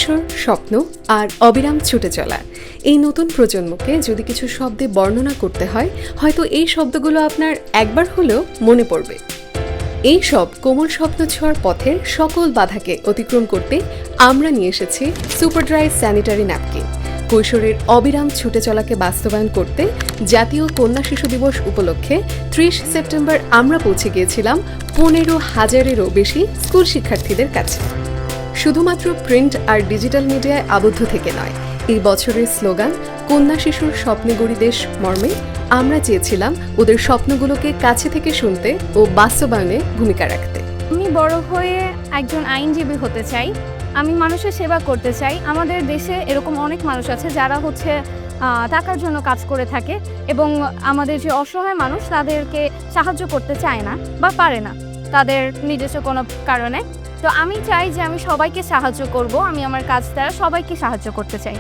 শিশুর স্বপ্ন আর অবিরাম ছুটে চলা এই নতুন প্রজন্মকে যদি কিছু শব্দে বর্ণনা করতে হয়, হয়তো এই শব্দগুলো আপনার একবার হলেও মনে পড়বে। এই সব কোমল স্বপ্ন ছোঁয়ার পথের সকল বাধাকে অতিক্রম করতে আমরা নিয়ে এসেছি সুপার ড্রাই স্যানিটারি ন্যাপকিন। কৈশোরের অবিরাম ছুটে চলাকে বাস্তবায়ন করতে জাতীয় কন্যা শিশু দিবস উপলক্ষে ৩০ সেপ্টেম্বর আমরা পৌঁছে গিয়েছিলাম ১৫,০০০-এরও বেশি স্কুল শিক্ষার্থীদের কাছে। শুধুমাত্র প্রিন্ট আর ডিজিটাল মিডিয়ায় আবদ্ধ থেকে নয়, এই বছরের স্লোগান কন্যা শিশুর স্বপ্নে গড়ি দেশ মর্মে আমরা চেয়েছিলাম ওদের স্বপ্নগুলোকে কাছে থেকে শুনতে ও বাস্তবায়নে ভূমিকা রাখতে। আমি বড় হয়ে একজন আইনজীবী হতে চাই, আমি মানুষের সেবা করতে চাই। আমাদের দেশে এরকম অনেক মানুষ আছে যারা টাকার জন্য কাজ করে থাকে এবং আমাদের যে অসহায় মানুষ তাদেরকে সাহায্য করতে চায় না বা পারে না তাদের নিজস্ব কোনো কারণে। তো আমি চাই যে আমি সবাইকে সাহায্য করব, আমি আমার কাজ দ্বারা সবাইকে সাহায্য করতে চাই।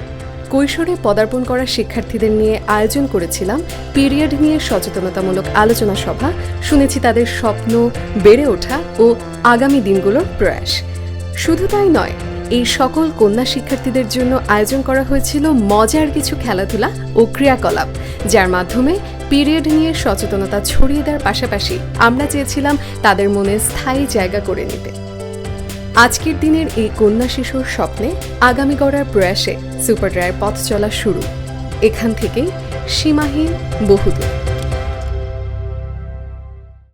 কৈশোরে পদার্পণ করা শিক্ষার্থীদের নিয়ে আয়োজন করেছিলাম পিরিয়ড নিয়ে সচেতনতামূলক আলোচনা সভা। শুনেছি তাদের স্বপ্ন, বেড়ে ওঠা ও আগামী দিনগুলোর প্রয়াস। শুধু তাই নয়, এই সকল কন্যা শিক্ষার্থীদের জন্য আয়োজন করা হয়েছিল মজার কিছু খেলাধুলা ও ক্রিয়াকলাপ, যার মাধ্যমে পিরিয়ড নিয়ে সচেতনতা ছড়িয়ে দেওয়ার পাশাপাশি আমরা চেয়েছিলাম তাদের মনে স্থায়ী জায়গা করে নিতে। আজকের দিনের এই কন্যা শিশুর স্বপ্নে আগামী গড়ার প্রয়াসে সুপার ড্রাইয়ের পথ চলা শুরু। এখান থেকেই সীমাহীন বহুদূর।